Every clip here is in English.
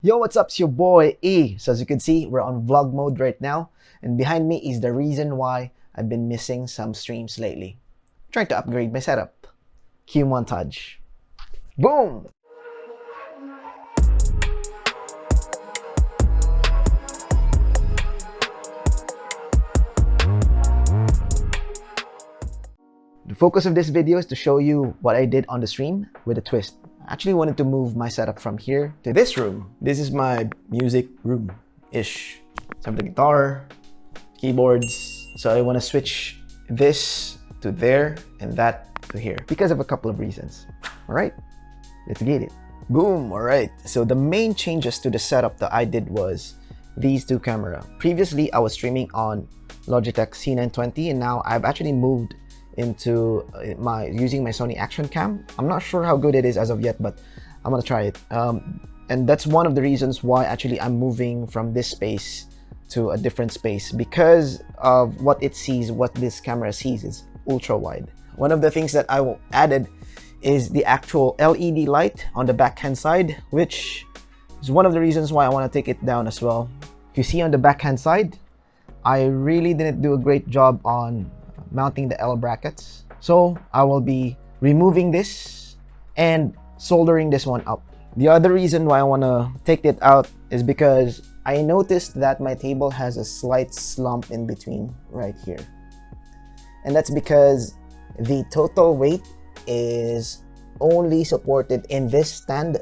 Yo, what's up? It's your boy E. So as you can see, we're on vlog mode right now. And behind me is the reason why I've been missing some streams lately. I'm trying to upgrade my setup. Cue montage. Boom! The focus of this video is to show you what I did on the stream with a twist. I actually wanted to move my setup from here to this room. This is my music room-ish. So I have the guitar, keyboards. So I want to switch this to there and that to here because of a couple of reasons. All right, let's get it. Boom, all right. So the main changes to the setup that I did was these two cameras. Previously, I was streaming on Logitech C920 and now I've actually moved into using my Sony Action Cam. I'm not sure how good it is as of yet, but I'm gonna try it. And that's one of the reasons why actually I'm moving from this space to a different space because of what it sees, what this camera sees is ultra wide. One of the things that I added is the actual LED light on the backhand side, which is one of the reasons why I want to take it down as well. If you see on the backhand side, I really didn't do a great job on mounting the L brackets. So I will be removing this and soldering this one up. The other reason why I want to take it out is because I noticed that my table has a slight slump in between right here. And that's because the total weight is only supported in this stand.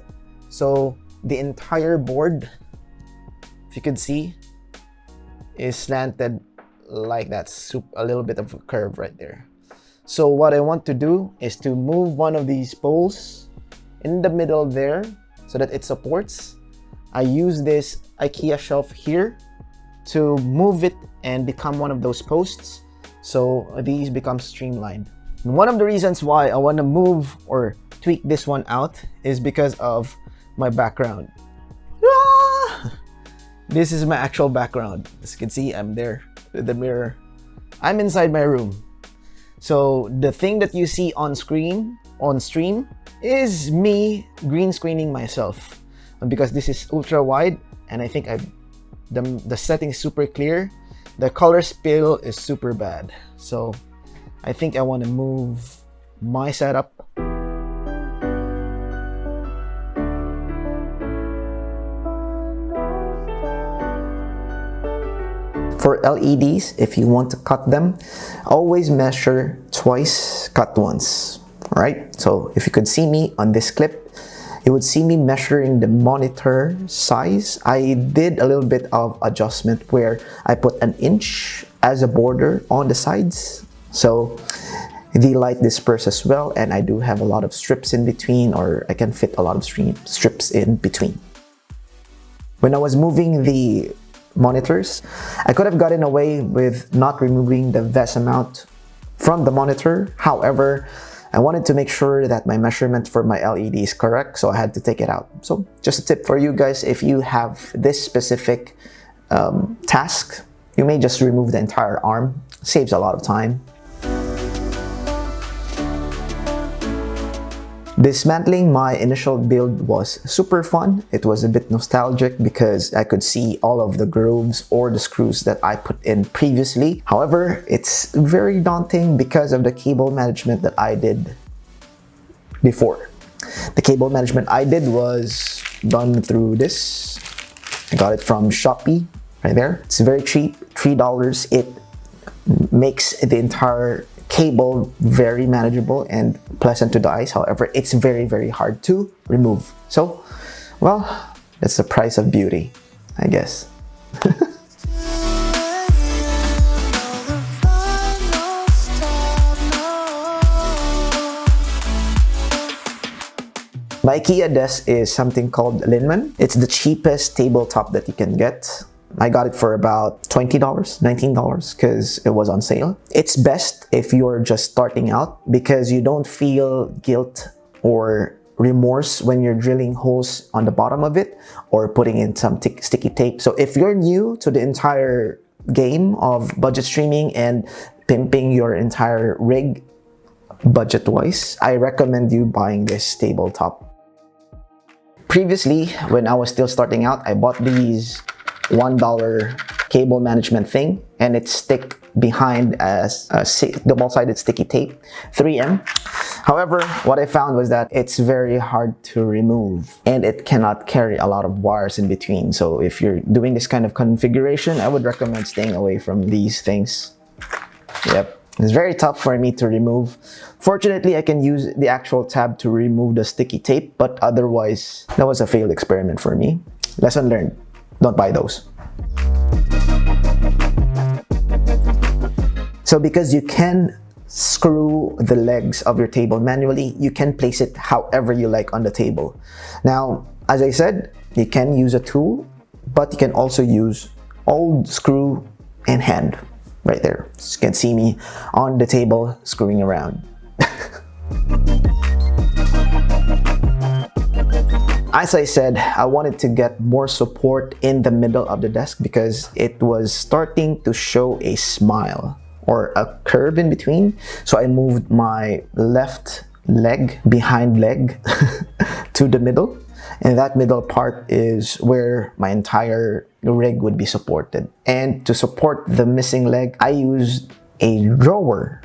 So the entire board, if you could see, is slanted like that, a little bit of a curve right there. So what I want to do is to move one of these poles in the middle there so that it supports. I use this Ikea shelf here to move it and become one of those posts, so these become streamlined. And one of the reasons why I want to move or tweak this one out is because of my background. This is my actual background. As you can see, I'm there with the mirror. I'm inside my room. So the thing that you see on stream is me green screening myself, because this is ultra wide and I think the setting is super clear. The color spill is super bad. So I think I want to move my setup. For LEDs, if you want to cut them, always measure twice, cut once, right? So if you could see me on this clip, you would see me measuring the monitor size. I did a little bit of adjustment where I put an inch as a border on the sides. So the light disperses as well, and I do have a lot of strips in between, or I can fit a lot of strips in between. When I was moving the monitors, I could have gotten away with not removing the VESA mount from the monitor. However, I wanted to make sure that my measurement for my LED is correct, so I had to take it out. So just a tip for you guys, if you have this specific task, you may just remove the entire arm. Saves a lot of time. Dismantling my initial build was super fun. It was a bit nostalgic because I could see all of the grooves or the screws that I put in previously. However, it's very daunting because of the cable management that I did before. The cable management I did was done through this. I got it from Shopee right there. It's very cheap, $3. It makes the entire cable very manageable and pleasant to the eyes. However, it's very, very hard to remove. So, well, that's the price of beauty, I guess. My Ikea desk is something called Linmon. It's the cheapest tabletop that you can get. I got it for about $20, $19 because it was on sale. It's best if you're just starting out because you don't feel guilt or remorse when you're drilling holes on the bottom of it or putting in some sticky tape. So if you're new to the entire game of budget streaming and pimping your entire rig budget-wise, I recommend you buying this tabletop. Previously, when I was still starting out, I bought these $1 cable management thing, and it's stick behind as a double-sided sticky tape, 3M. However, what I found was that it's very hard to remove, and it cannot carry a lot of wires in between. So if you're doing this kind of configuration, I would recommend staying away from these things. Yep. It's very tough for me to remove. Fortunately, I can use the actual tab to remove the sticky tape, but otherwise, that was a failed experiment for me. Lesson learned. Don't buy those. So because you can screw the legs of your table manually, you can place it however you like on the table. Now, as I said, you can use a tool, but you can also use old screw and hand. Right there. You can see me on the table screwing around. As I said, I wanted to get more support in the middle of the desk because it was starting to show a smile or a curve in between. So I moved my left leg, behind leg, to the middle. And that middle part is where my entire rig would be supported. And to support the missing leg, I used a drawer,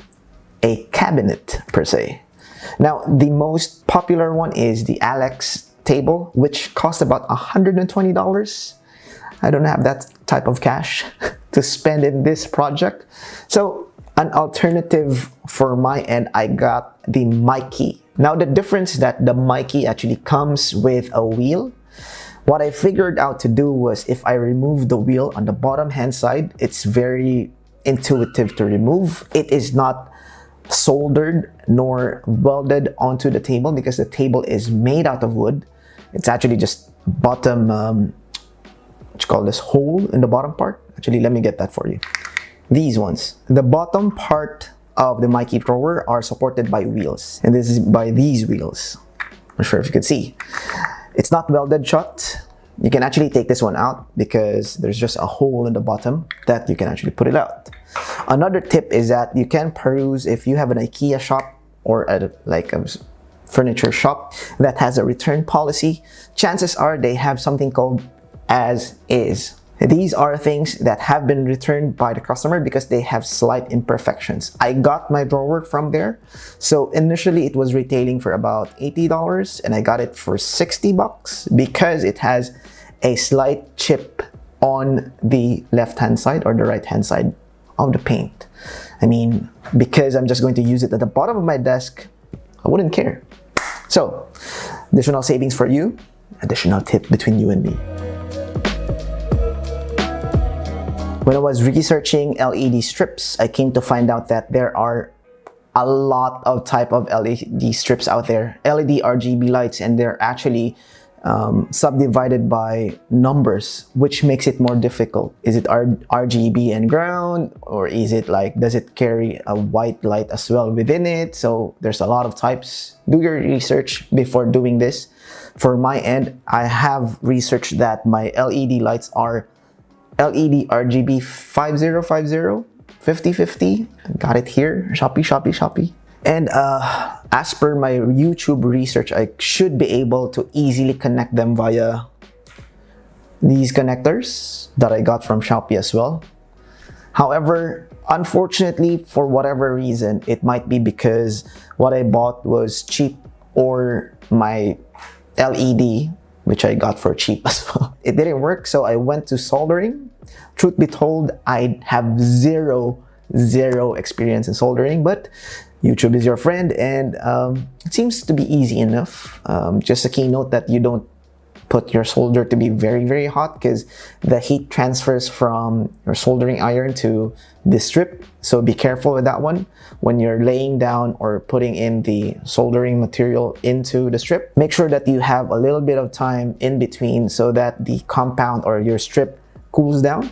a cabinet per se. Now, the most popular one is the Alex table, which cost about $120. I don't have that type of cash to spend in this project. So an alternative for my end, I got the Micke. Now the difference is that the Micke actually comes with a wheel. What I figured out to do was if I remove the wheel on the bottom hand side, it's very intuitive to remove. It is not soldered nor welded onto the table because the table is made out of wood. It's actually just bottom, what you call this, hole in the bottom part. Actually, let me get that for you. These ones. The bottom part of the Micke drawer are supported by wheels, and this is by these wheels. I'm not sure if you can see. It's not welded shut. You can actually take this one out because there's just a hole in the bottom that you can actually put it out. Another tip is that you can peruse if you have an Ikea shop or a furniture shop that has a return policy. Chances are they have something called as is. These are things that have been returned by the customer because they have slight imperfections. I got my drawer from there. So initially it was retailing for about $80 and I got it for $60 because it has a slight chip on the left-hand side or the right-hand side of the paint. I mean, because I'm just going to use it at the bottom of my desk, I wouldn't care. So, additional savings for you, additional tip between you and me. When I was researching LED strips, I came to find out that there are a lot of type of LED strips out there, LED RGB lights, and they're actually subdivided by numbers, which makes it more difficult. Is it RGB and ground, or is it like, does it carry a white light as well within it? So there's a lot of types. Do your research before doing this. For my end, I have researched that my LED lights are LED RGB 5050, 5050. Got it here. Shopee. And as per my YouTube research, I should be able to easily connect them via these connectors that I got from Shopee as well. However, unfortunately, for whatever reason, it might be because what I bought was cheap or my LED, which I got for cheap as well, it didn't work, so I went to soldering. Truth be told, I have zero experience in soldering, but YouTube is your friend, and it seems to be easy enough. Just a keynote that you don't put your solder to be very hot because the heat transfers from your soldering iron to the strip. So be careful with that one when you're laying down or putting in the soldering material into the strip. Make sure that you have a little bit of time in between so that the compound or your strip cools down.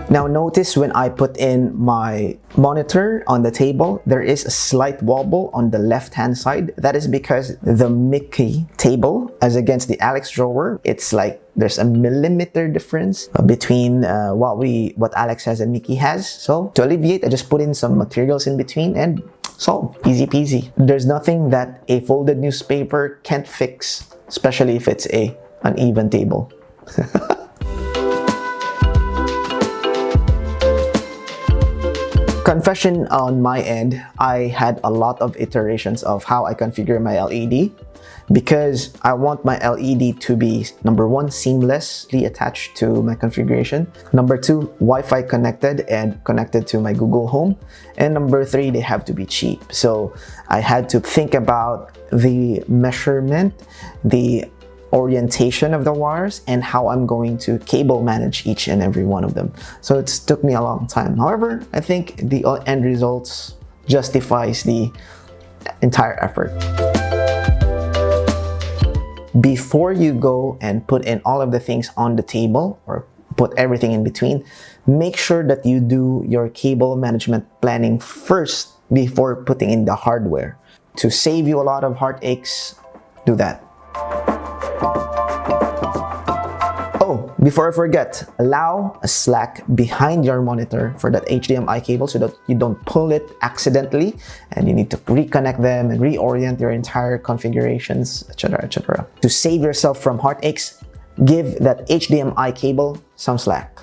Now notice when I put in my monitor on the table, there is a slight wobble on the left-hand side. That is because the Micke table, as against the Alex drawer, it's like there's a millimeter difference between what Alex has and Micke has. So to alleviate, I just put in some materials in between and solved. Easy peasy. There's nothing that a folded newspaper can't fix, especially if it's a uneven table. Confession on my end, I had a lot of iterations of how I configure my LED because I want my LED to be, number one, seamlessly attached to my configuration. Number two, Wi-Fi connected and connected to my Google Home. And number three, they have to be cheap. So I had to think about the measurement, the orientation of the wires, and how I'm going to cable manage each and every one of them. So it took me a long time. However, I think the end results justifies the entire effort. Before you go and put in all of the things on the table or put everything in between, make sure that you do your cable management planning first before putting in the hardware. To save you a lot of heartaches, do that. Oh, before I forget, allow a slack behind your monitor for that HDMI cable so that you don't pull it accidentally and you need to reconnect them and reorient your entire configurations, etc., etc. To save yourself from heartaches, give that HDMI cable some slack.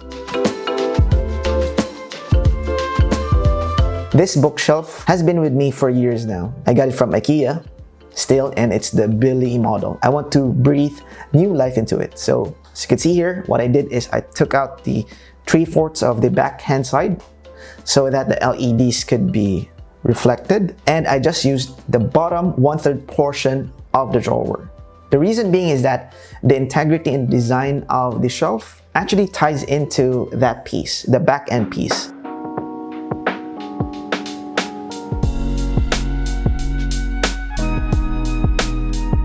This bookshelf has been with me for years now. I got it from Ikea still, and it's the Billy model. I want to breathe new life into it. So as you can see here, what I did is I took out the 3/4 of the backhand side so that the LEDs could be reflected, and I just used the bottom 1/3 portion of the drawer. The reason being is that the integrity and design of the shelf actually ties into that piece, the back end piece.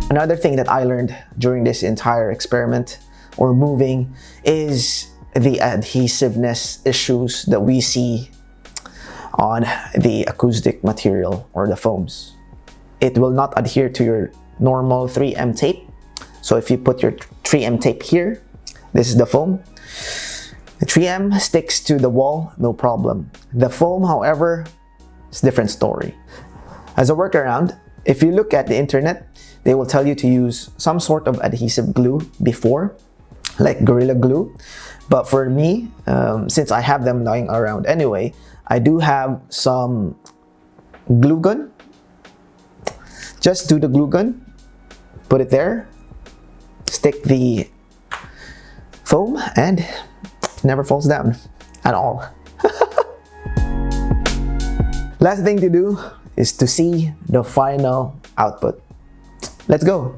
Another thing that I learned during this entire experiment or moving is the adhesiveness issues that we see on the acoustic material or the foams. It will not adhere to your normal 3M tape. So if you put your 3M tape here, this is the foam. The 3M sticks to the wall, no problem. The foam, however, is a different story. As a workaround, if you look at the internet, they will tell you to use some sort of adhesive glue before, like Gorilla Glue. But for me, since I have them lying around anyway, I do have some glue gun. Just do the glue gun, put it there, stick the foam, and it never falls down at all. Last thing to do is to see the final output. Let's go.